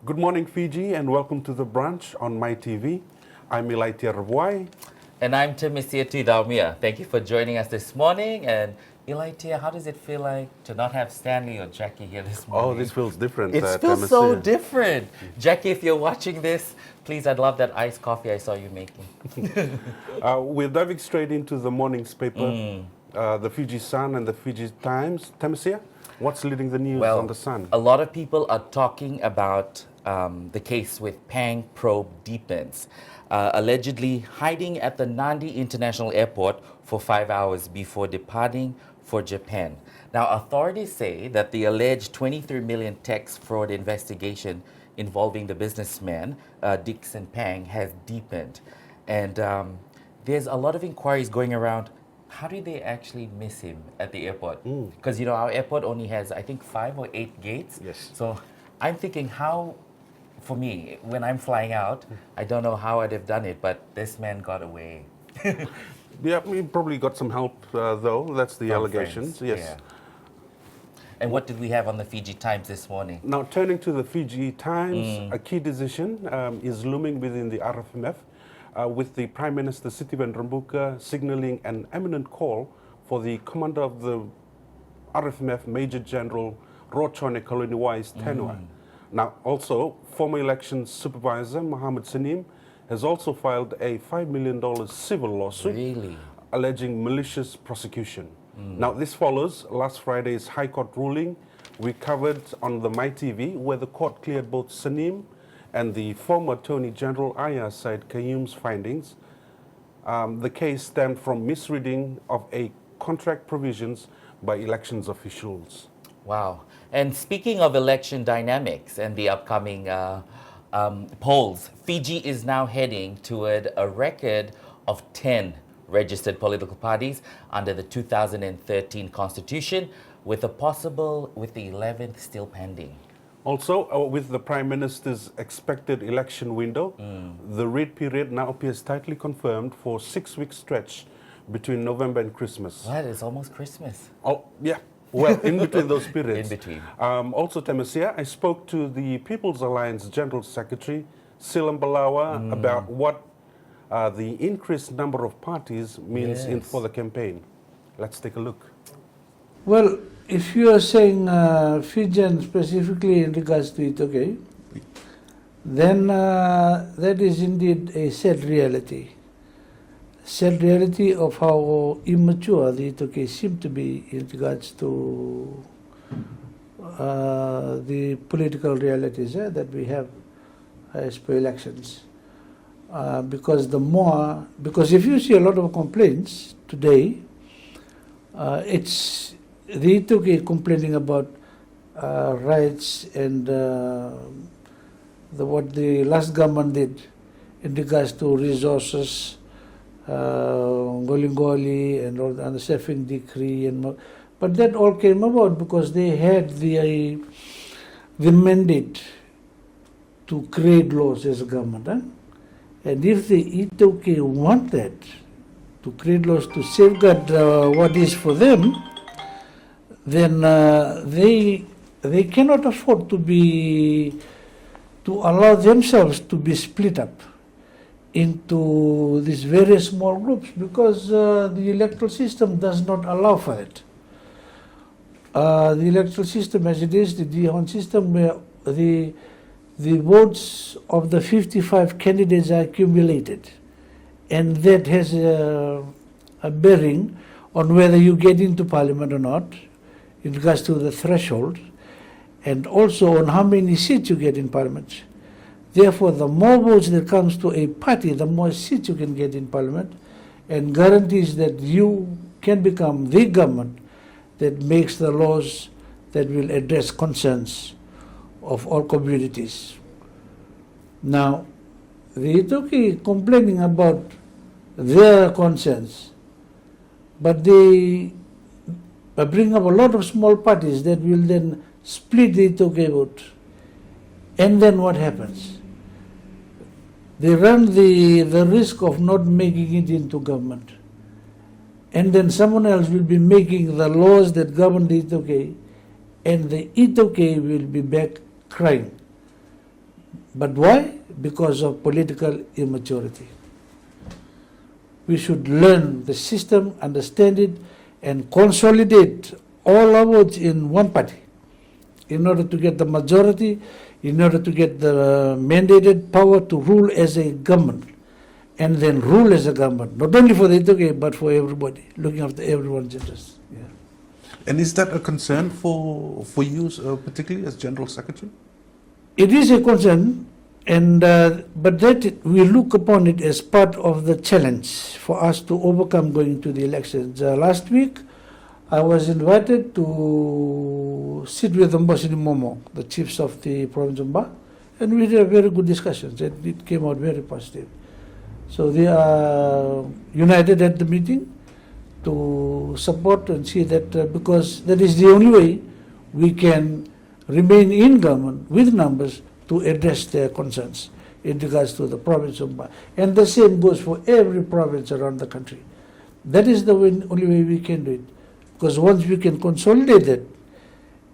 Good morning, Fiji, and welcome to the Brunch on My TV. I'm Ilaitia Ravuwai. And I'm Temesia Tuicaumia. Thank you for joining us this morning. And Ilaitia, how does it feel like to not have Stanley or Jackie here this morning? Oh, this feels different. It feels so Temesia. different. Jackie, if you're watching this, please, I'd love that iced coffee I saw you making. We're diving straight into the morning's paper, the Fiji Sun and the Fiji Times. Temesia, what's leading the news on the Sun? A lot of people are talking about the case with Pang probe deepens. Allegedly hiding at the Nandi International Airport for 5 hours before departing for Japan. Now, authorities say that the alleged 23 million tax fraud investigation involving the businessman, Dixon Pang, has deepened. And there's a lot of inquiries going around. How did they actually miss him at the airport? Because, our airport only has, I think, 5 or 8 gates. Yes. So I'm thinking how... For me, when I'm flying out, I don't know how I'd have done it, but this man got away. Yeah, we probably got some help, though. That's the From allegations. friends, Yes. yeah. And what did we have on the Fiji Times this morning? Now, turning to the Fiji Times, a key decision is looming within the RFMF, with the Prime Minister Sitivan Rambuka signaling an imminent call for the commander of the RFMF, Major General Rochone Kaluniwai's tenure. Now, also, former elections supervisor Mohammed Sanim has also filed a $5 million civil lawsuit alleging malicious prosecution. Now, this follows last Friday's High Court ruling we covered on the My TV, where the court cleared both Sanim and the former Attorney General Aya Said Qayyum's findings. The case stemmed from misreading of a contract provisions by elections officials. Wow. And speaking of election dynamics and the upcoming polls, Fiji is now heading toward a record of 10 registered political parties under the 2013 Constitution, with the 11th still pending. Also, with the Prime Minister's expected election window, the red period now appears tightly confirmed for 6-week stretch between November and Christmas. What? It's almost Christmas. Oh, yeah. Well, in between those periods. In between. Also, Temesia, I spoke to the People's Alliance General Secretary, Silam Balawa, about what the increased number of parties means for the campaign. Let's take a look. Well, if you are saying Fijian specifically in regards to it, okay, then that is indeed a sad reality. Sad reality of how immature the Itoke seem to be in regards to the political realities that we have as per elections. Because if you see a lot of complaints today, it's the Itoke complaining about rights and what the last government did in regards to resources, Golingoli and all the surfing decree, but that all came about because they had the mandate to create laws as a government, and if the Itoke want that to create laws to safeguard what is for them, then they cannot afford to allow themselves to be split up into these various small groups, because the electoral system does not allow for it. The electoral system as it is, the Dihon system, where the votes of the 55 candidates are accumulated, and that has a bearing on whether you get into parliament or not, in regards to the threshold, and also on how many seats you get in parliament. Therefore, the more votes that comes to a party, the more seats you can get in parliament, and guarantees that you can become the government that makes the laws that will address concerns of all communities. Now, the Itoke complaining about their concerns, but they bring up a lot of small parties that will then split the Itoke vote. And then what happens? They run the risk of not making it into government. And then someone else will be making the laws that govern the Itoke, and the Itoke will be back crying But why? Because of political immaturity. We should learn the system, understand it, and consolidate all our votes in one party in order to get the majority, in order to get the mandated power to rule as a government, and then rule as a government, not only for the Itoke, but for everybody, looking after everyone's interests. Yeah. And is that a concern for you, particularly as General Secretary? It is a concern, and but that we look upon it as part of the challenge for us to overcome going to the elections. Last week, I was invited to sit with Mbosini Momo, the chiefs of the province of Mba, and we had a very good discussion. It came out very positive. So they are united at the meeting to support and see that because that is the only way we can remain in government with numbers to address their concerns in regards to the province of Mba. And the same goes for every province around the country. That is the only way we can do it. Because once we can consolidate that,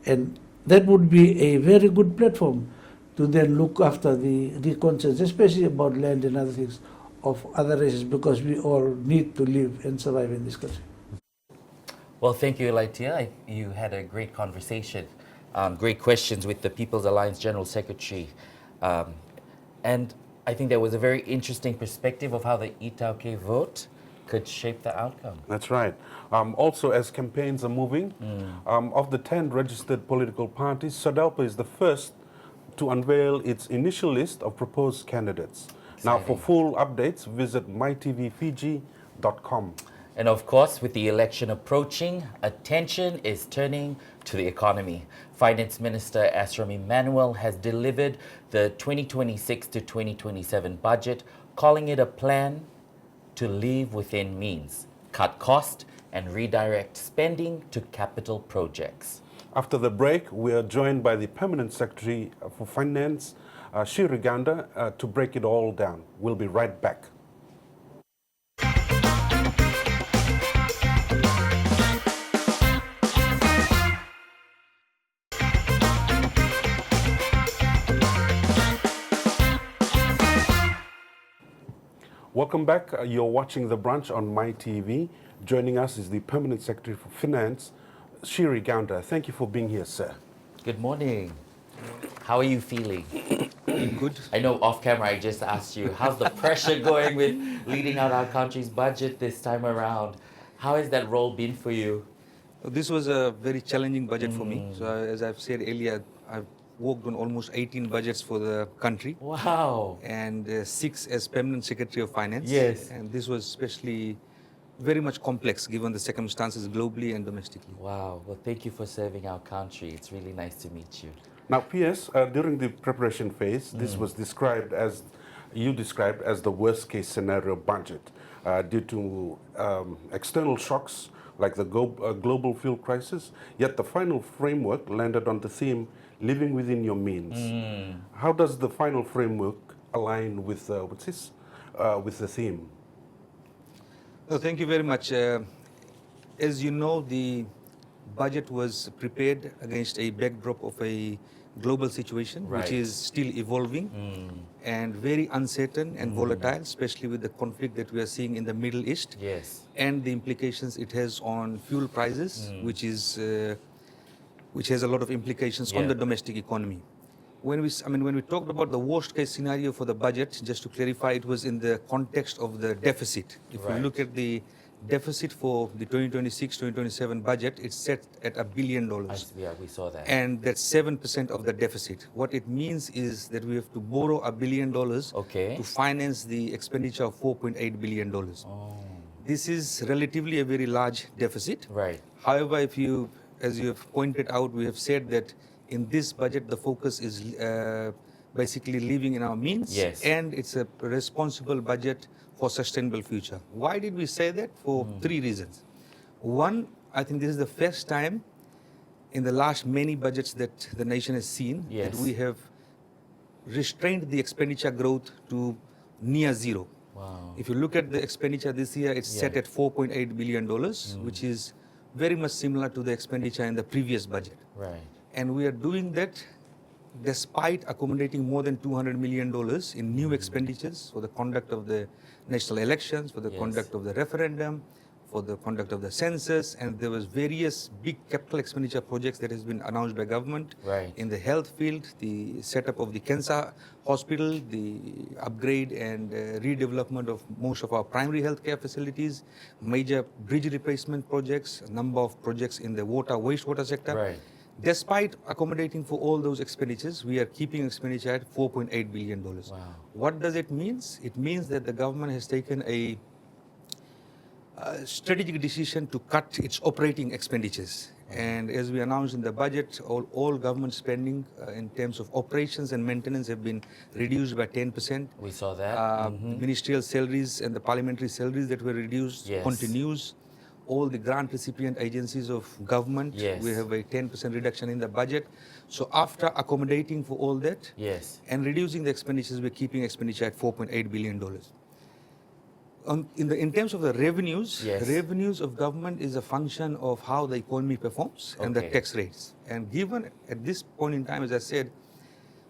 and that would be a very good platform to then look after the concerns, especially about land and other things of other races, because we all need to live and survive in this country. Well, thank you, Ilaitia. You had a great conversation, great questions with the People's Alliance General Secretary. And I think there was a very interesting perspective of how the Itauke vote could shape the outcome. That's right. Also, as campaigns are moving, of the 10 registered political parties, SODALPA is the first to unveil its initial list of proposed candidates. Now, for full updates, visit mytvfiji.com. And of course, with the election approaching, attention is turning to the economy. Finance Minister Asram Emmanuel has delivered the 2026 to 2027 budget, calling it a plan to live within means, cut cost, and redirect spending to capital projects. After the break, we are joined by the Permanent Secretary for Finance, Shiri, Gounder, to break it all down. We'll be right back. Welcome back. You're watching The Brunch on MyTV. Joining us is the Permanent Secretary for Finance, Shiri Gounder. Thank you for being here, sir. Good morning. How are you feeling? Good. I know off camera I just asked you, how's the pressure going with leading out our country's budget this time around? How has that role been for you? This was a very challenging budget for me. So as I've said earlier, I've worked on almost 18 budgets for the country. Wow. And 6 as Permanent Secretary of Finance. Yes. And this was especially very much complex given the circumstances globally and domestically. Wow. Well, thank you for serving our country. It's really nice to meet you. Now, PS, during the preparation phase, this was described as the worst case scenario budget due to external shocks like the global fuel crisis, yet the final framework landed on the theme, living within your means. How does the final framework align with the theme? Oh, thank you very much. As you know, the budget was prepared against a backdrop of a global situation, Right. which is still evolving and very uncertain and volatile, especially with the conflict that we are seeing in the Middle East. Yes. And the implications it has on fuel prices, which has a lot of implications on Yeah. the domestic economy. When we talked about the worst case scenario for the budget, just to clarify, it was in the context of the deficit. If Right. you look at the deficit for the 2026-2027 budget, it's set at $1 billion. Yeah, we saw that. And that's 7% of the deficit. What it means is that we have to borrow $1 billion Okay. to finance the expenditure of $4.8 billion. Oh, This is relatively a very large deficit. right. However, as you have pointed out, we have said that in this budget, the focus is basically living in our means. Yes. And it's a responsible budget for sustainable future. Why did we say that? For 3 reasons. One, I think this is the first time in the last many budgets that the nation has seen Yes. that we have restrained the expenditure growth to near zero. Wow. If you look at the expenditure this year, it's set Yeah. at $4.8 billion, which is very much similar to the expenditure in the previous budget. Right. And we are doing that despite accommodating more than $200 million in new expenditures for the conduct of the national elections, for the Yes. conduct of the referendum, for the conduct of the census, and there was various big capital expenditure projects that has been announced by government Right. in the health field, the setup of the cancer hospital, the upgrade and redevelopment of most of our primary health care facilities, major bridge replacement projects, a number of projects in the wastewater sector. Right. Despite accommodating for all those expenditures, we are keeping expenditure at $4.8 billion. Wow. What does it mean? It means that the government has taken a strategic decision to cut its operating expenditures. And as we announced in the budget, all government spending in terms of operations and maintenance have been reduced by 10%. We saw that. Ministerial salaries and the parliamentary salaries that were reduced Yes. continues. All the grant recipient agencies of government, Yes. we have a 10% reduction in the budget. So after accommodating for all that Yes. and reducing the expenditures, we're keeping expenditure at $4.8 billion. In terms of the revenues, Yes. revenues of government is a function of how the economy performs and the Okay. tax rates. And given at this point in time, as I said,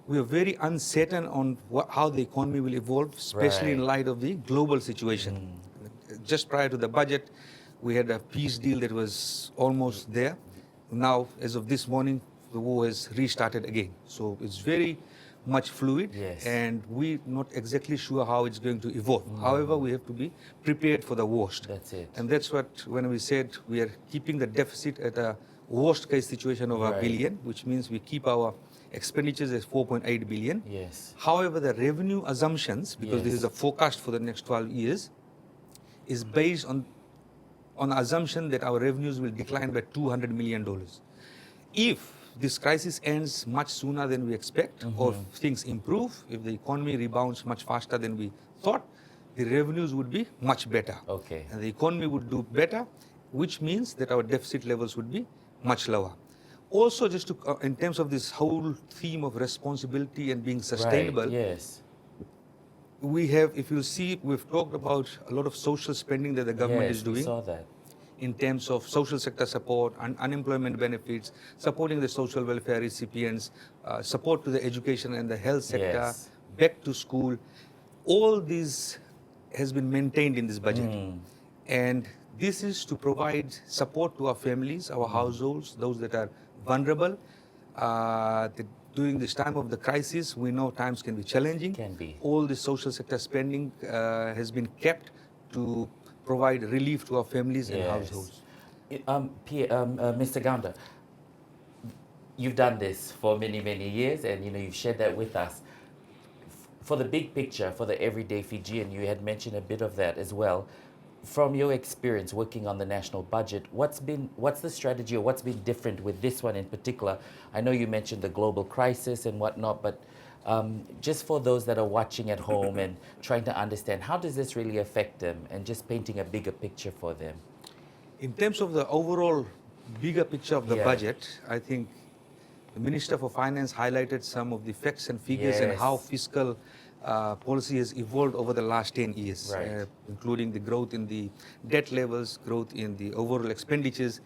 we are very uncertain on how the economy will evolve, especially in Right. light of the global situation. Just prior to the budget, we had a peace deal that was almost there. Now, as of this morning, the war has restarted again. So it's very much fluid, Yes. and we're not exactly sure how it's going to evolve. However, we have to be prepared for the worst. That's it. And that's what, when we said we are keeping the deficit at a worst case situation of Right. $1 billion, which means we keep our expenditures as $4.8 billion. Yes. However, the revenue assumptions, because this Yes. is a forecast for the next 12 years, is based on the assumption that our revenues will decline by $200 million. If this crisis ends much sooner than we expect, or if things improve, if the economy rebounds much faster than we thought, the revenues would be much better. Okay. And the economy would do better, which means that our deficit levels would be much lower. Also, just to, in terms of this whole theme of responsibility and being sustainable, Right. Yes. we have, if you see, we've talked about a lot of social spending that the government Yes, is we doing saw that. in terms of social sector support, unemployment benefits, supporting the social welfare recipients, support to the education and the health sector, Yes. back to school. All this has been maintained in this budget. And this is to provide support to our families, our households, those that are vulnerable. During this time of the crisis, we know times can be challenging. Can be. All the social sector spending has been kept to provide relief to our families and Yes. households. Mr. Gounder, you've done this for many, many years, and you've shared that with us. For the big picture, for the everyday Fijian, you had mentioned a bit of that as well. From your experience working on the national budget, what's the strategy, or what's been different with this one in particular? I know you mentioned the global crisis and whatnot, but just for those that are watching at home and trying to understand, how does this really affect them, and just painting a bigger picture for them? In terms of the overall bigger picture of the Yeah. budget, I think the Minister for Finance highlighted some of the facts and figures and Yes. how fiscal policy has evolved over the last 10 years, Right. including the growth in the debt levels, growth in the overall expenditures.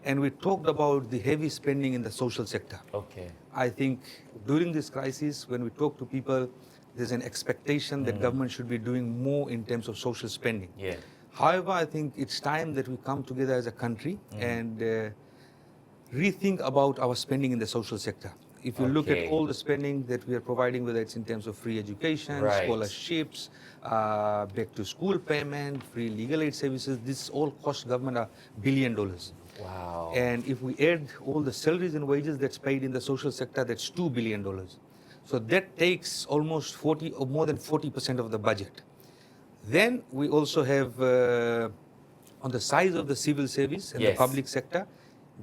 And we talked about the heavy spending in the social sector. Okay. I think during this crisis, when we talk to people, there's an expectation that government should be doing more in terms of social spending. Yeah. However, I think it's time that we come together as a country and rethink about our spending in the social sector. If you look Okay. at all the spending that we are providing, whether it's in terms of free education, Right. scholarships, back to school payment, free legal aid services, this all cost government $1 billion. Wow. And if we add all the salaries and wages that's paid in the social sector, that's $2 billion. So that takes almost 40 or more than 40% of the budget. Then we also have, on the size of the civil service and Yes. the public sector,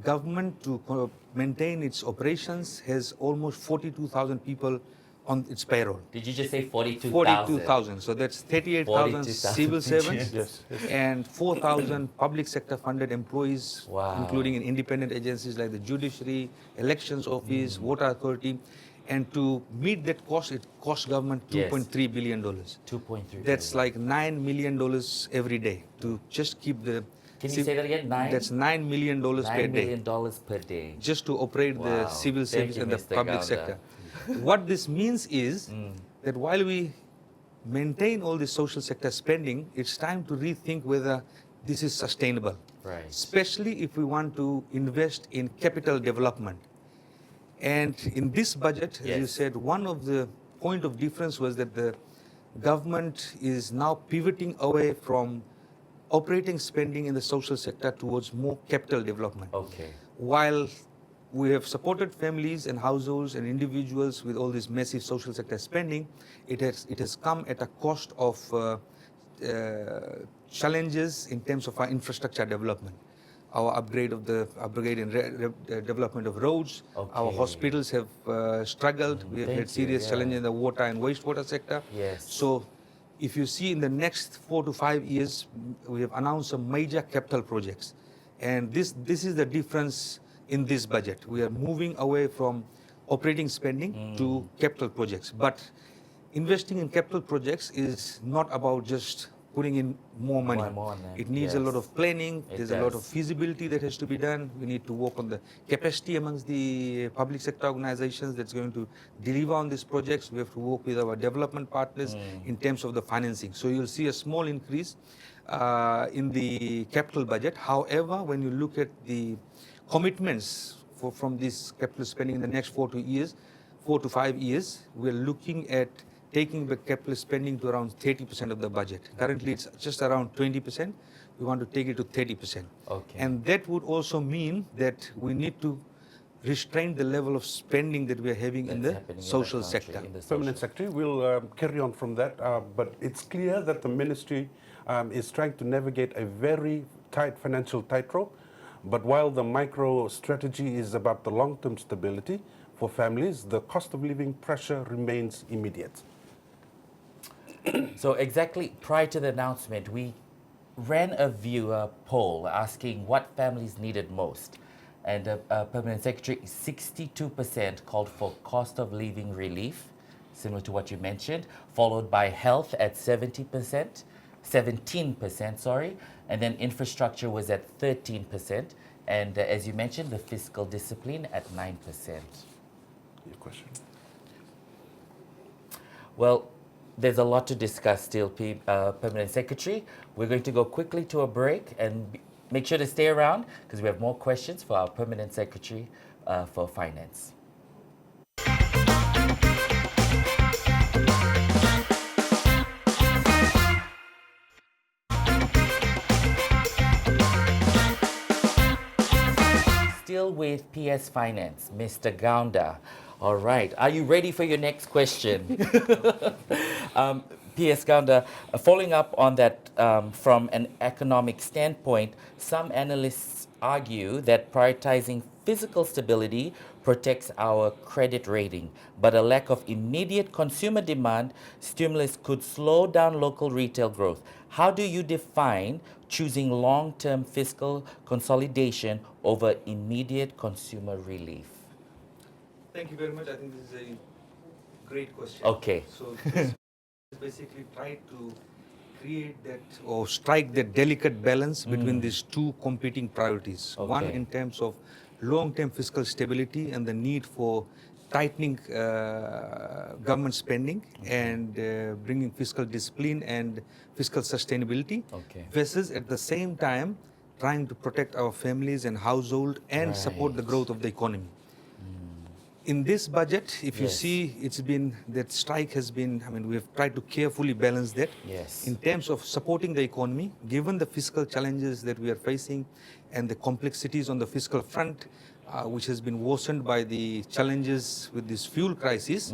government to maintain its operations has almost 42,000 people on its payroll. Did you just say 42,000? 42,000. So that's 38,000 42,000 civil servants Yes, yes. and 4,000 public sector funded employees, Wow. including in independent agencies like the Judiciary, Elections Office, Water Authority. And to meet that cost, it costs government Yes. $2.3 billion. 2.3 That's billion. like $9 million every day to just keep the... Can you say that again? That's $9 million per $9 day million per day. just to operate the Wow. civil Thank service you, and the Mr. public Gounder. sector. What this means is that while we maintain all the social sector spending, it's time to rethink whether this is sustainable. Right. Especially if we want to invest in capital development. And in this budget, as you Yes. said, one of the point of difference was that the government is now pivoting away from operating spending in the social sector towards more capital development. Okay. While we have supported families and households and individuals with all this massive social sector spending, it has come at a cost of challenges in terms of our infrastructure development. Our upgrade and development of roads. Our Okay. hospitals have struggled. We have Thank had serious you, yeah. challenges in the water and wastewater sector. Yes. So if you see in the next 4 to 5 years, we have announced some major capital projects. And this is the difference in this budget. We are moving away from operating spending to capital projects. But investing in capital projects is not about just putting in more money. More money, It needs a lot yes. of planning. It There's a lot of does. feasibility that has to be done. We need to work on the capacity amongst the public sector organizations that's going to deliver on these projects. We have to work with our development partners in terms of the financing. So you'll see a small increase in the capital budget. However, when you look at the commitments from this capital spending in the next 4 to 5 years, we're looking at taking the capital spending to around 30% of the budget. Currently, it's just around 20%. We want to take it to 30%. Okay. And that would also mean that we need to restrain the level of spending that we are having in That's the happening in social the country, sector. in the social- Permanent Secretary, we'll carry on from that, but it's clear that the ministry is trying to navigate a very tight financial tightrope. But while the micro strategy is about the long-term stability for families, the cost of living pressure remains immediate. So exactly prior to the announcement, we ran a viewer poll asking what families needed most. And Permanent Secretary, 62% called for cost of living relief, similar to what you mentioned, followed by health at 17%, sorry, and then infrastructure was at 13%, and as you mentioned, the fiscal discipline at 9%. Your question? Well, there's a lot to discuss still, Permanent Secretary. We're going to go quickly to a break and make sure to stay around because we have more questions for our Permanent Secretary for Finance. Still with PS Finance, Mr. Gounder. All right, are you ready for your next question? PS Gounder, following up on that from an economic standpoint, some analysts argue that prioritizing physical stability protects our credit rating, but a lack of immediate consumer demand stimulus could slow down local retail growth. How do you define choosing long-term fiscal consolidation over immediate consumer relief? Thank you very much. I think this is a great question. Okay. So this basically try to create that or strike that delicate balance between these two competing priorities. One Okay. in terms of long-term fiscal stability and the need for tightening government spending and bringing fiscal discipline and fiscal sustainability Okay. versus at the same time trying to protect our families and household and support the Right. growth of the economy. In this budget, if you Yes. see, it's been, that strike has been, I mean, we have tried to carefully balance that. Yes. In terms of supporting the economy, given the fiscal challenges that we are facing and the complexities on the fiscal front, which has been worsened by the challenges with this fuel crisis,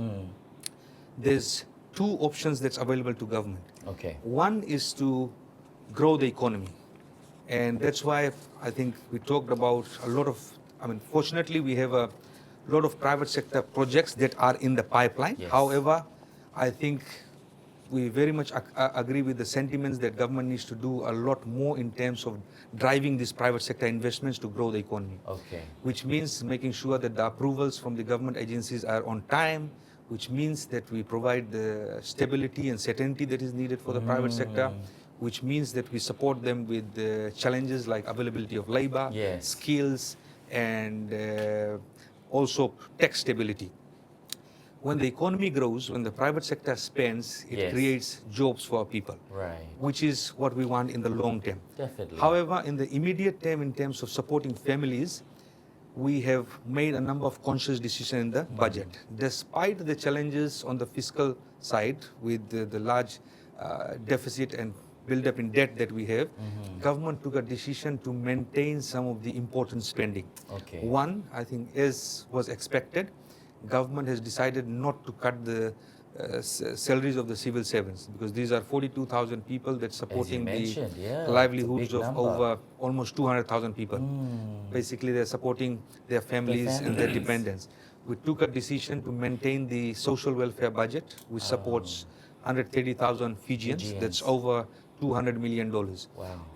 there's two options that's available to government. Okay. One is to grow the economy. And that's why I think we talked about a lot of, I mean, fortunately, we have a lot of private sector projects that are in the pipeline. Yes. However, I think we very much agree with the sentiments that government needs to do a lot more in terms of driving these private sector investments to grow the economy. Okay. Which means making sure that the approvals from the government agencies are on time, which means that we provide the stability and certainty that is needed for the private sector, which means that we support them with the challenges like availability of labor, Yes. skills, and also tax stability. when the economy grows, when the private sector spends, it Yes. creates jobs for our people, Right. which is what we want in the long term. Definitely. However, in the immediate term, in terms of supporting families, we have made a number of conscious decisions in the budget. Despite the challenges on the fiscal side with the large deficit and build-up in debt that we have, government took a decision to maintain some of the important spending. Okay. One, I think, as was expected, government has decided not to cut the salaries of the civil servants, because these are 42,000 people that supporting the mentioned, yeah, it's a livelihoods big of number. over almost 200,000 people. Basically, they're supporting their families and their families. dependents. We took a decision to maintain the social welfare budget, which supports 130,000 Fijians. That's Fijians. over $200 million. Wow.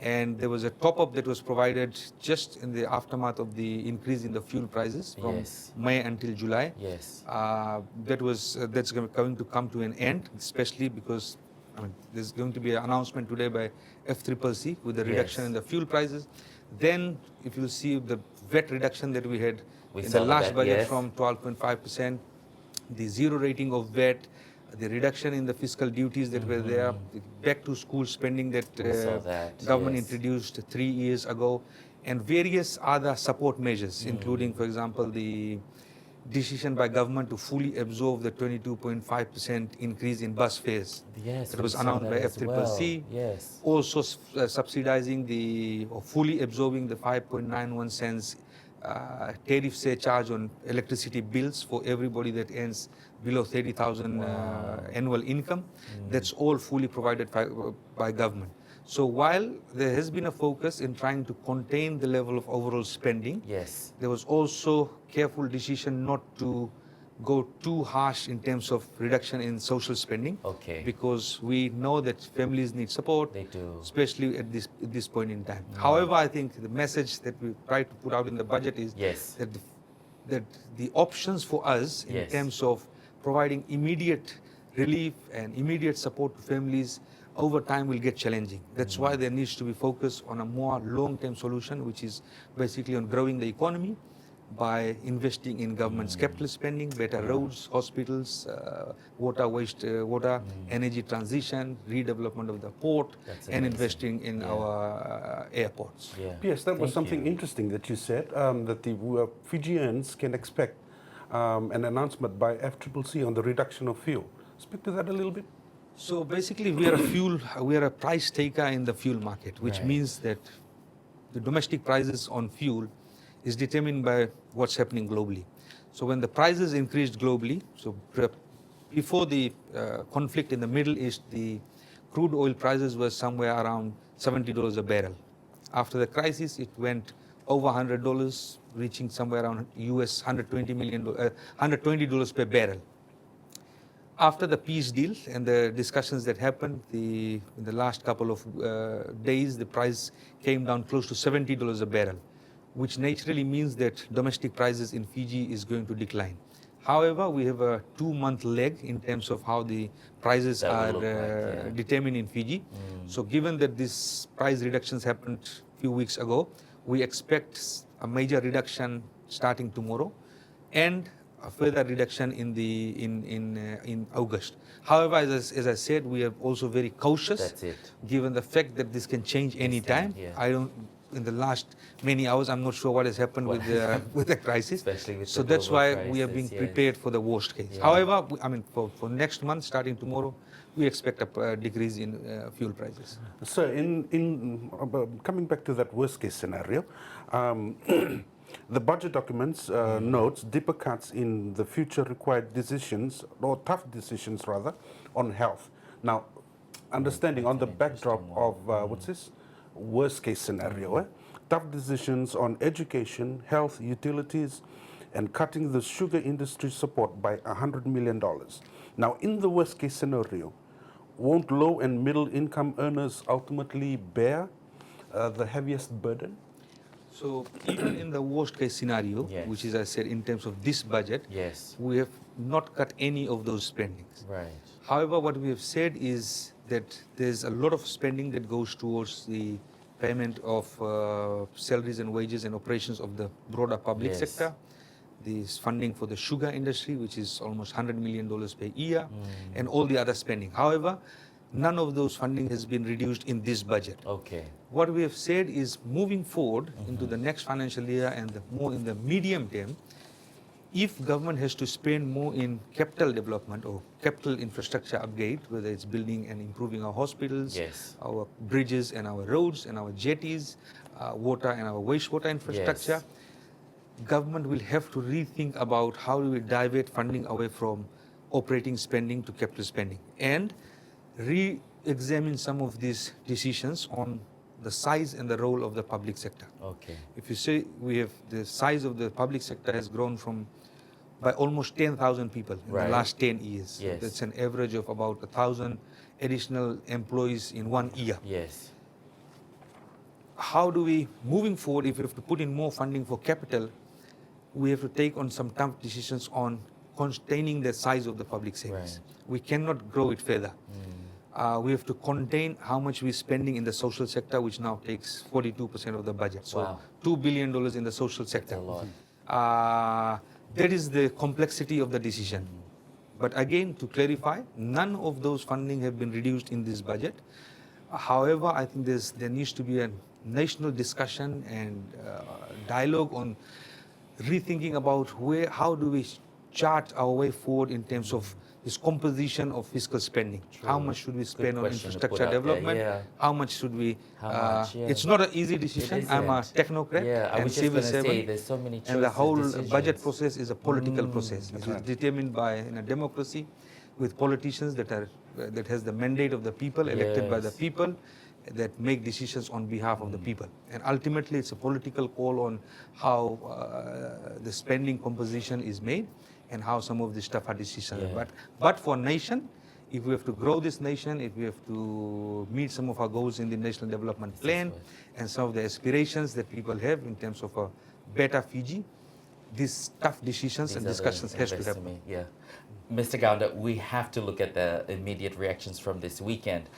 And there was a top-up that was provided just in the aftermath of the increase in the fuel prices from Yes. May until July. Yes. That's going to come to an end, especially because there's going to be an announcement today by FCCC with the reduction Yes. in the fuel prices. Then, if you see the VAT reduction that we had We in saw the the last VAT, budget yes. from 12.5%, the zero rating of VAT, the reduction in the fiscal duties that were there, the back to school spending that, We saw that, government yes. introduced 3 years ago, and various other support measures, including, for example, the decision by government to fully absorb the 22.5% increase in bus fares. Yes, That we was saw announced that by as well. FCCC. Yes. Also subsidizing or fully absorbing the 5.91 cents tariff surcharge on electricity bills for everybody that earns below 30,000 annual income. That's all fully provided by government. So while there has been a focus in trying to contain the level of overall spending, Yes. there was also careful decision not to go too harsh in terms of reduction in social spending. Okay. Because we know that families need support, They do. especially at this point in time. However, I think the message that we try to put out in the budget is Yes. that the options for us in Yes. terms of providing immediate relief and immediate support to families over time will get challenging. That's why there needs to be focus on a more long-term solution, which is basically on growing the economy by investing in government's capital spending, better roads, hospitals, water, energy transition, redevelopment of the port, That's and amazing. investing in Yeah. our airports. Yeah. Yes, that was Thank something you. interesting that you said, that the Fijians can expect an announcement by FCCC on the reduction of fuel. Speak to that a little bit. So basically, we are a price taker in the fuel market, which Right. means that the domestic prices on fuel is determined by what's happening globally. So when the prices increased globally, so before the conflict in the Middle East, the crude oil prices were somewhere around $70 a barrel. After the crisis, it went over $100, reaching somewhere around US $120 per barrel. After the peace deal and the discussions that happened in the last couple of days, the price came down close to $70 a barrel, which naturally means that domestic prices in Fiji is going to decline. However, we have a 2-month lag in terms of how the prices That are will look like, yeah. determined in Fiji. So given that these price reductions happened a few weeks ago, we expect a major reduction starting tomorrow and a further reduction in August. However, as I said, we are also very cautious, That's it. given the fact that this can change any time. yeah. In the last many hours, I'm not sure what has happened with the crisis. Especially with so the that's global why we are being crisis, yes. prepared for the worst case. Yeah. However, for next month, starting tomorrow, we expect a decrease in fuel prices. So, coming back to that worst case scenario, the budget documents notes deeper cuts in the future required decisions, or tough decisions rather, on health. Now, understanding on the backdrop of what's this worst case scenario, tough decisions on education, health, utilities, and cutting the sugar industry support by $100 million. Now, in the worst case scenario, won't low and middle income earners ultimately bear the heaviest burden? So even in the worst case scenario, Yes. which is, I said, in terms of this budget, Yes. we have not cut any of those spendings. Right. However, what we have said is that there's a lot of spending that goes towards the payment of salaries and wages and operations of the broader public Yes. sector. this funding for the sugar industry, which is almost $100 million per year, and all the other spending. However, none of those funding has been reduced in this budget. Okay. What we have said is moving forward into the next financial year and more in the medium term, if government has to spend more in capital development or capital infrastructure upgrade, whether it's building and improving our hospitals, Yes. our bridges and our roads and our jetties, water and our wastewater infrastructure, government will have to rethink about how do we divert funding away from operating spending to capital spending, and re-examine some of these decisions on the size and the role of the public sector. Okay. If you say we have the size of the public sector has grown from by almost 10,000 people in Right. the last 10 years. Yes. That's an average of about 1,000 additional employees in 1 year. Yes. How do we, moving forward, if we have to put in more funding for capital, we have to take on some tough decisions on containing the size of the public savings. Right. We cannot grow it further. We have to contain how much we're spending in the social sector, which now takes 42% of the budget. So Wow. $2 billion in the social sector. That's a lot. That is the complexity of the decision. But again, to clarify, none of those funding have been reduced in this budget. However, I think there needs to be a national discussion and dialogue on rethinking about how do we chart our way forward in terms of this composition of fiscal spending. True. How much should we spend on question to put infrastructure out there, development? yeah. How much should we? How much, yeah. It's not an easy decision. I'm a isn't. technocrat Yeah, I and was just civil going to say, servant. there's so many choices, And the whole decisions. budget process is a political process. It is determined by, in a democracy, with politicians that has the mandate of the people, elected by the Yes. people, that make decisions on behalf of the people. And ultimately, it's a political call on how the spending composition is made and how some of this stuff are decisions. Yeah. But for nation, if we have to grow this nation, if we have to meet some of our goals in the National Development Plan and some of the aspirations that people have in terms of a better Fiji, these tough decisions and These are the discussions has to happen. investment, yeah. Mr. Gounder, we have to look at the immediate reactions from this weekend.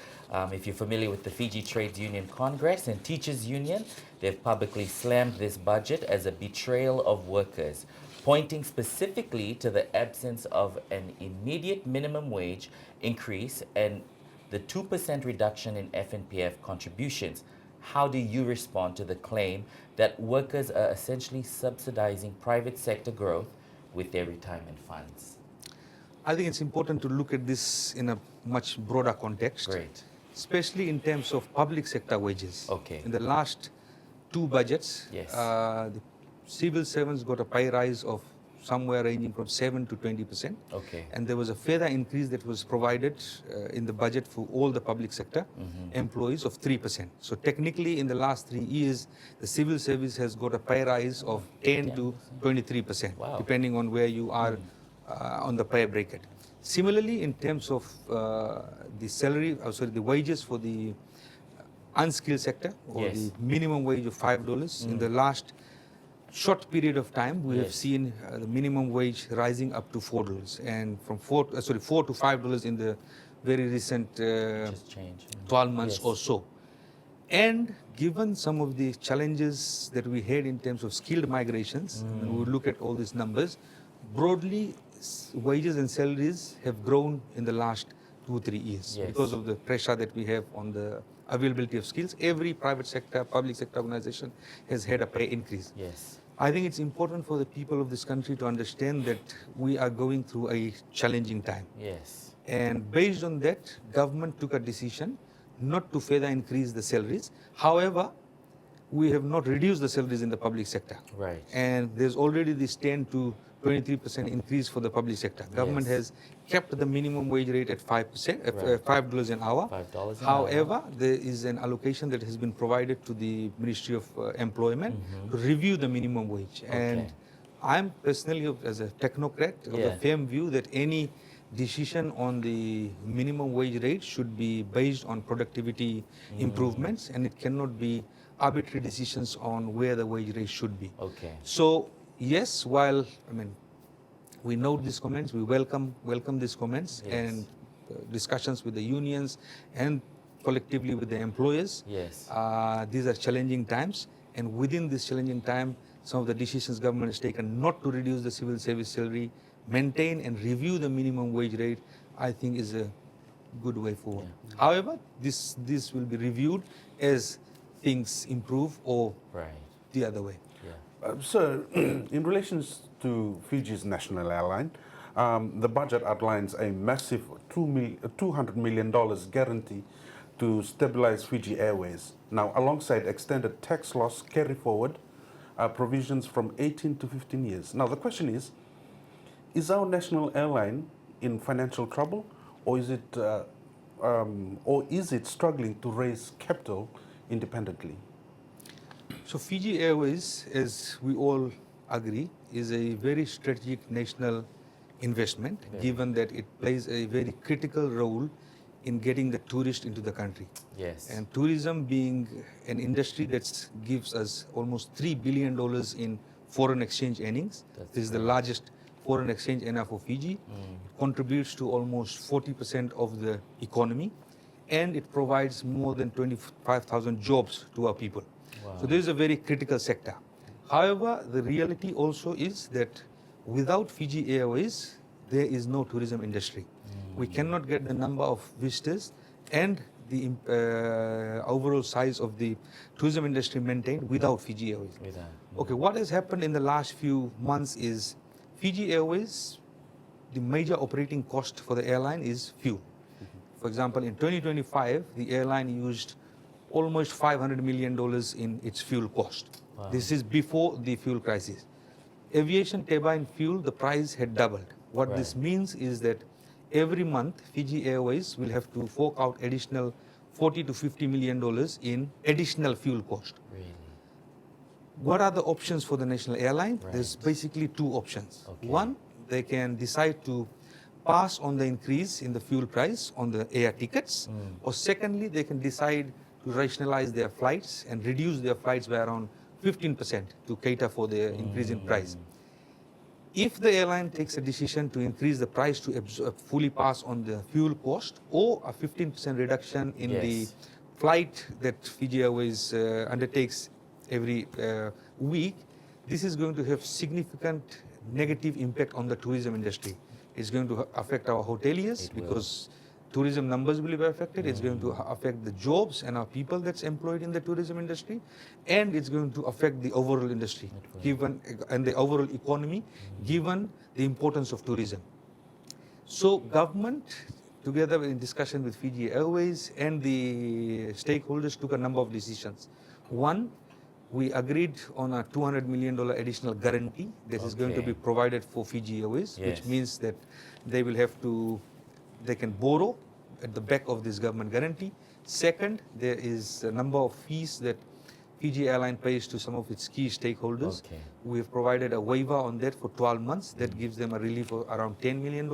If you're familiar with the Fiji Trades Union Congress and Teachers Union, they've publicly slammed this budget as a betrayal of workers, pointing specifically to the absence of an immediate minimum wage increase and the 2% reduction in FNPF contributions. How do you respond to the claim that workers are essentially subsidizing private sector growth with their retirement funds? I think it's important to look at this in a much broader context. Great. Especially in terms of public sector wages. Okay. In the last 2 budgets, Yes. The civil servants got a pay rise of somewhere ranging from 7 to 20%. Okay. And there was a further increase that was provided in the budget for all the public sector employees of 3%. So technically, in the last 3 years, the civil service has got a pay rise of 10 to 23%, Wow. depending on where you are on the pay bracket. Similarly, in terms of the salary, the wages for the unskilled sector, or Yes. the minimum wage of $5, in the last short period of time, we have Yes. seen the minimum wage rising up to $4, and from $4 to $5 in the very recent Just change. 12 months Yes. or so. And given some of the challenges that we had in terms of skilled migrations, when we look at all these numbers, broadly, wages and salaries have grown in the last 2-3 years Yes. because of the pressure that we have on the availability of skills. Every private sector, public sector organization has had a pay increase. Yes. I think it's important for the people of this country to understand that we are going through a challenging time. Yes. And based on that, government took a decision not to further increase the salaries. However, we have not reduced the salaries in the public sector. Right. And there's already this 10 to 23% increase for the public sector. Government Yes. has kept the minimum wage rate at 5%, Right. $5 an hour. $5 an However, there is an allocation that has been provided to the Ministry of Employment to review the minimum wage. And Okay. I'm personally, as a technocrat, of the Yeah. firm view that any decision on the minimum wage rate should be based on productivity improvements, and it cannot be arbitrary decisions on where the wage rate should be. Okay. So yes, while we note these comments, we welcome these comments Yes. and discussions with the unions and collectively with the employers. Yes. These are challenging times, and within this challenging time, some of the decisions government has taken not to reduce the civil service salary, maintain and review the minimum wage rate, I think is a good way forward. However, this will be reviewed as things improve or Right. the other way. Yeah. So, in relation to Fiji's national airline, the budget outlines a massive $200 million guarantee to stabilize Fiji Airways. Now, alongside extended tax loss carry forward provisions from 18 to 15 years. Now, the question is our national airline in financial trouble, or is it struggling to raise capital independently? So Fiji Airways, as we all agree, is a very strategic national investment, given that it plays a very critical role in getting the tourist into the country. Yes. And tourism being an industry that gives us almost $3 billion in foreign exchange earnings. This is the largest foreign exchange earner for Fiji. It contributes to almost 40% of the economy, and it provides more than 25,000 jobs to our people. Wow. So this is a very critical sector. However, the reality also is that without Fiji Airways, there is no tourism industry. We cannot get the number of visitors and the overall size of the tourism industry maintained without Fiji Airways. Okay, what has happened in the last few months is Fiji Airways, the major operating cost for the airline is fuel. For example, in 2025, the airline used almost $500 million in its fuel cost. Wow. This is before the fuel crisis. Aviation turbine fuel, the price had doubled. What this means is that every month, Fiji Airways will have to fork out additional $40 to $50 million in additional fuel cost. Really? What are the options for the national airline? Right. There's basically two options. Okay. One, they can decide to pass on the increase in the fuel price on the air tickets, or secondly, they can decide to rationalize their flights and reduce their flights by around 15% to cater for the increase in price. If the airline takes a decision to increase the price to fully pass on the fuel cost, or a 15% reduction in the flight that Fiji Airways undertakes every week, this is going to have significant negative impact on the tourism industry. It's going to affect our hoteliers because tourism numbers will be affected. It's going to affect the jobs and our people that's employed in the tourism industry, and it's going to affect the overall industry and the overall economy, given the importance of tourism. So government, together in discussion with Fiji Airways and the stakeholders, took a number of decisions. One, we agreed on a $200 million additional guarantee that is going to be provided for Fiji Airways, which means that they can borrow at the back of this government guarantee. Second, there is a number of fees that Fiji Airline pays to some of its key stakeholders. We have provided a waiver on that for 12 months. That gives them a relief of around $10 million.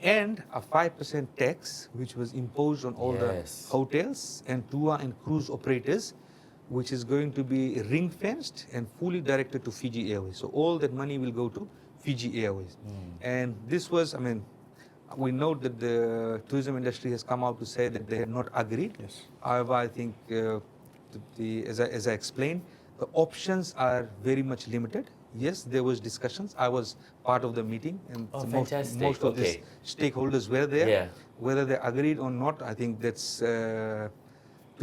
And a 5% tax, which was imposed on all the hotels and tour and cruise operators, which is going to be ring-fenced and fully directed to Fiji Airways. So all that money will go to Fiji Airways. And this was, we know that the tourism industry has come out to say that they had not agreed. However, I think, as I explained, the options are very much limited. Yes, there was discussions. I was part of the meeting, and most of the stakeholders were there. Whether they agreed or not, I think that's to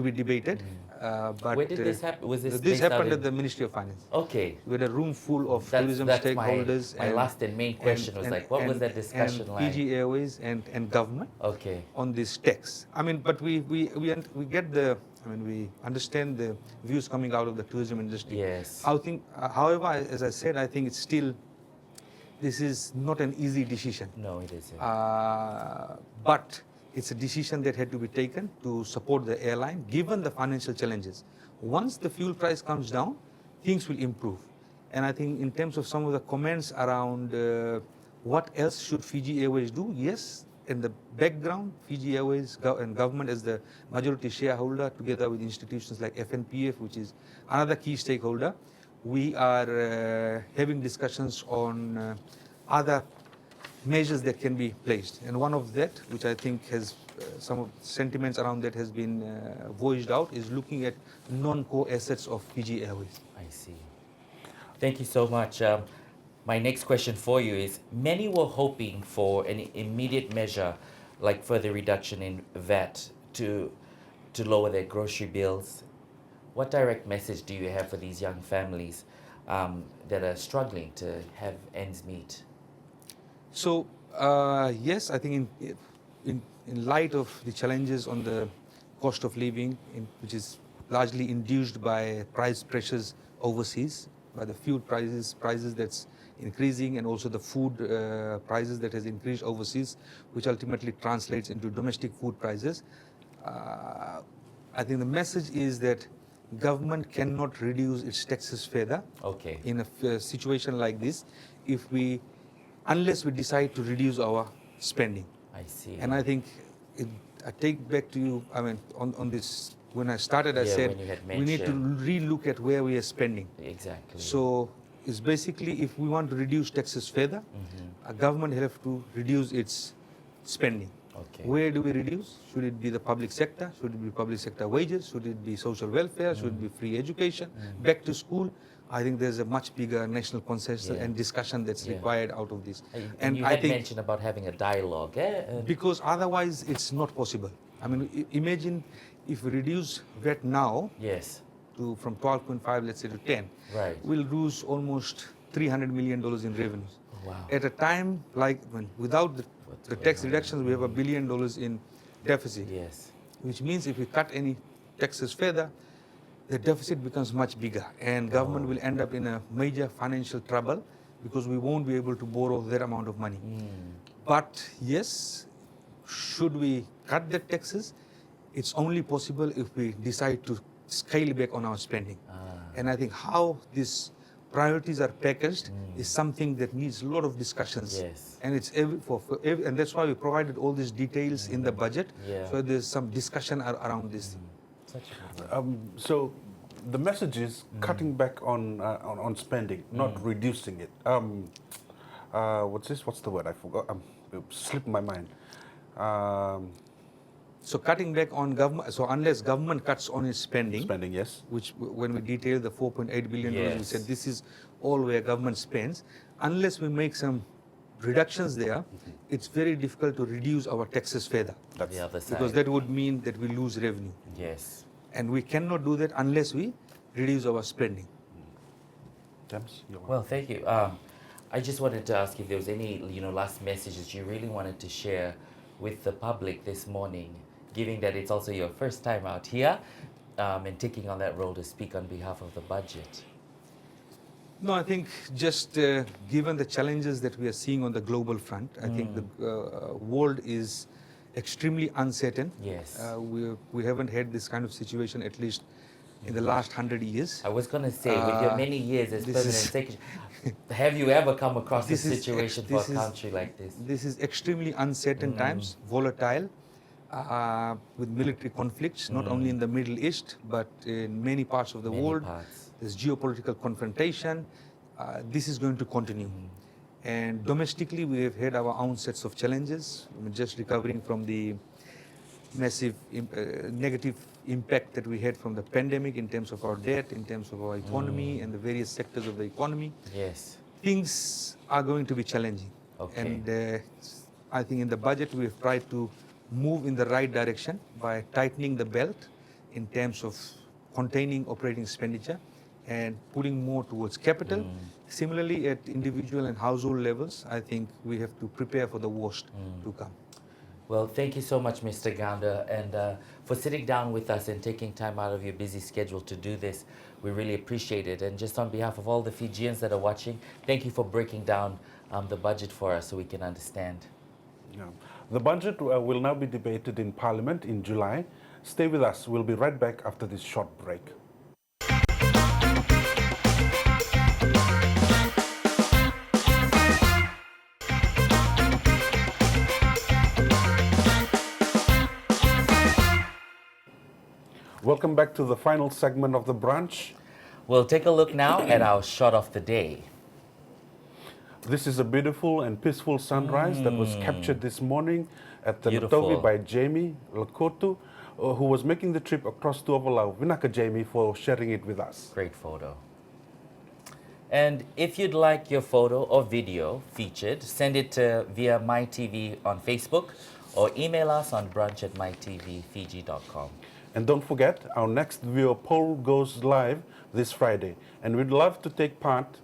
be debated. But where did this happen? Was this happened at the Ministry of Finance. We had a room full of tourism stakeholders. My last and main question was what was that discussion like? Fiji Airways and government on this tax. But we get we understand the views coming out of the tourism industry. However, as I said, I think it's still, this is not an easy decision. No, it isn't. But it's a decision that had to be taken to support the airline, given the financial challenges. Once the fuel price comes down, things will improve. And I think in terms of some of the comments around what else should Fiji Airways do, yes, in the background, Fiji Airways and government as the majority shareholder, together with institutions like FNPF, which is another key stakeholder, we are having discussions on other measures that can be placed. And one of that, which I think has some of the sentiments around that has been voiced out, is looking at non-core assets of Fiji Airways. I see. Thank you so much. My next question for you is, many were hoping for an immediate measure like further reduction in VAT to lower their grocery bills. What direct message do you have for these young families that are struggling to have ends meet? So, yes, I think in light of the challenges on the cost of living, which is largely induced by price pressures overseas, by the fuel prices that's increasing, and also the food prices that has increased overseas, which ultimately translates into domestic food prices. I think the message is that government cannot reduce its taxes further Okay. in a situation like this unless we decide to reduce our spending. I see. And I think I take back to you, I mean, on this, when I started, I Yeah, said when you had we need to re-look at where we are spending. Exactly. So it's basically, if we want to reduce taxes further, a government have to reduce its spending. Okay. Where do we reduce? Should it be the public sector? Should it be public sector wages? Should it be social welfare? Should it be free education? Back to school? I think there's a much bigger national consensus Yeah. and discussion that's Yeah. required out of this. And you I had think mentioned about having a dialogue. because otherwise it's not possible. I mean, imagine if we reduce VAT now Yes. from 12.5, let's say, to 10, Right. we'll lose almost $300 million in revenues. Wow. At a time like when without What's the going tax on? reductions, we have $1 billion in deficit, Yes. which means if we cut any taxes further, the deficit becomes much bigger, and government will end up in a major financial trouble because we won't be able to borrow that amount of money. But yes, should we cut the taxes? It's only possible if we decide to scale back on our spending. And I think how these priorities are packaged is something that needs a lot of discussions. Yes. And it's and that's why we provided all these details in the budget. Yeah. So there's some discussion around this. Such a So the message is cutting back on spending, not reducing it. What's this? What's the word? I forgot. It slipped my mind. So cutting back on government, so unless government cuts on its spending, Yes. which when we detailed the $4.8 billion, we Yes. said this is all where government spends, unless we make some reductions there, it's very difficult to reduce our taxes further. the other side. Because that would mean that we lose revenue. Yes. And we cannot do that unless we reduce our spending. James, you want- Well, thank you. I just wanted to ask if there was any, last messages you really wanted to share with the public this morning, given that it's also your first time out here and taking on that role to speak on behalf of the budget. No, I think just given the challenges that we are seeing on the global front, I think the world is extremely uncertain. Yes. We haven't had this kind of situation at least in the last 100 years. I was going to say, with your many years as this permanent is- secretary, have you ever come across a This is- situation for this a is- country like this? This is extremely uncertain times, volatile, with military conflicts, not only in the Middle East, but in many parts of the Many world. parts. There's geopolitical confrontation. This is going to continue. And domestically, we have had our own sets of challenges. We're just recovering from the massive negative impact that we had from the pandemic in terms of our debt, in terms of our economy, and the various sectors of the economy. Yes. Things are going to be challenging. Okay. And I think in the budget, we have tried to move in the right direction by tightening the belt in terms of containing operating expenditure and putting more towards capital. Similarly, at individual and household levels, I think we have to prepare for the worst to come. Well, thank you so much, Mr. Gounder, and for sitting down with us and taking time out of your busy schedule to do this. We really appreciate it. And just on behalf of all the Fijians that are watching, thank you for breaking down the budget for us so we can understand. Yeah. The budget will now be debated in Parliament in July. Stay with us. We'll be right back after this short break. Welcome back to the final segment of the brunch. We'll take a look now at our shot of the day. This is a beautiful and peaceful sunrise that was captured this morning at the Beautiful. Notovi by Jamie Lakotu, who was making the trip across to Ovalau. Vinaka Jamie for sharing it with us. Great photo. And if you'd like your photo or video featured, send it via MyTV on Facebook or email us on brunch@mytvfiji.com. And don't forget, our next viewer poll goes live this Friday. And we'd love to take part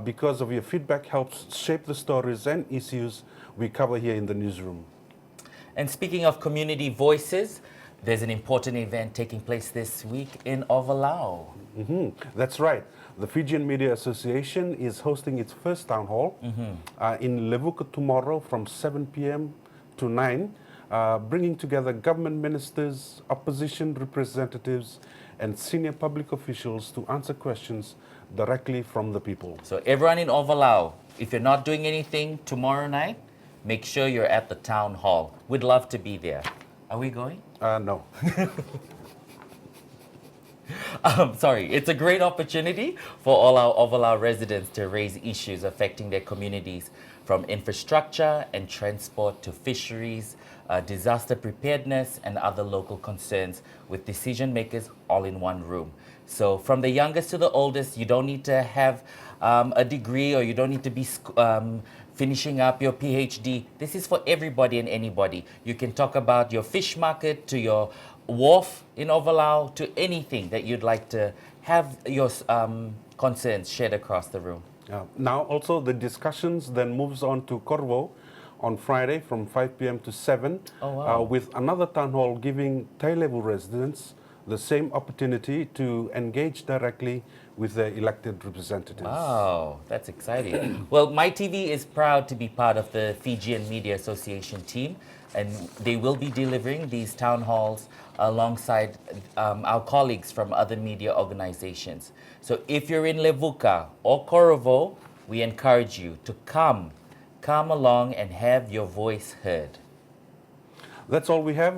because of your feedback helps shape the stories and issues we cover here in the newsroom. And speaking of community voices, there's an important event taking place this week in Ovalau. That's right. The Fijian Media Association is hosting its first town hall in Levuka tomorrow from 7 p.m. to 9, bringing together government ministers, opposition representatives, and senior public officials to answer questions directly from the people. So everyone in Ovalau, if you're not doing anything tomorrow night, make sure you're at the town hall. We'd love to be there. Are we going? No. Sorry, it's a great opportunity for all our Ovalau residents to raise issues affecting their communities, from infrastructure and transport to fisheries, disaster preparedness, and other local concerns, with decision makers all in one room. So from the youngest to the oldest, you don't need to have a degree, or you don't need to be finishing up your PhD. This is for everybody and anybody. You can talk about your fish market to your wharf in Ovalau, to anything that you'd like to have your concerns shared across the room. Now also the discussions then moves on to Corvo on Friday from 5 p.m. to 7 with another town hall giving Tay-level residents the same opportunity to engage directly with their elected representatives. Wow, that's exciting. Well, MyTV is proud to be part of the Fijian Media Association team, and they will be delivering these town halls alongside our colleagues from other media organizations. So if you're in Levuka or Korovo, we encourage you to come along and have your voice heard. That's all we have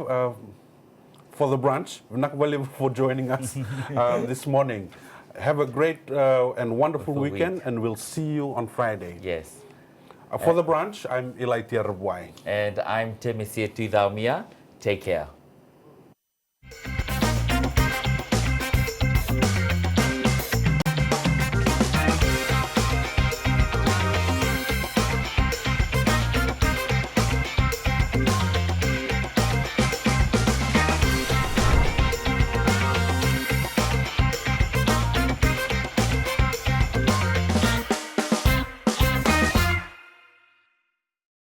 for the brunch. Nakawale for joining us this morning. Have a great and wonderful weekend, and we'll see you on Friday. Yes. For the brunch, I'm Ilaitia Ravuwai. And I'm Temesia Tuicaumia. Take care.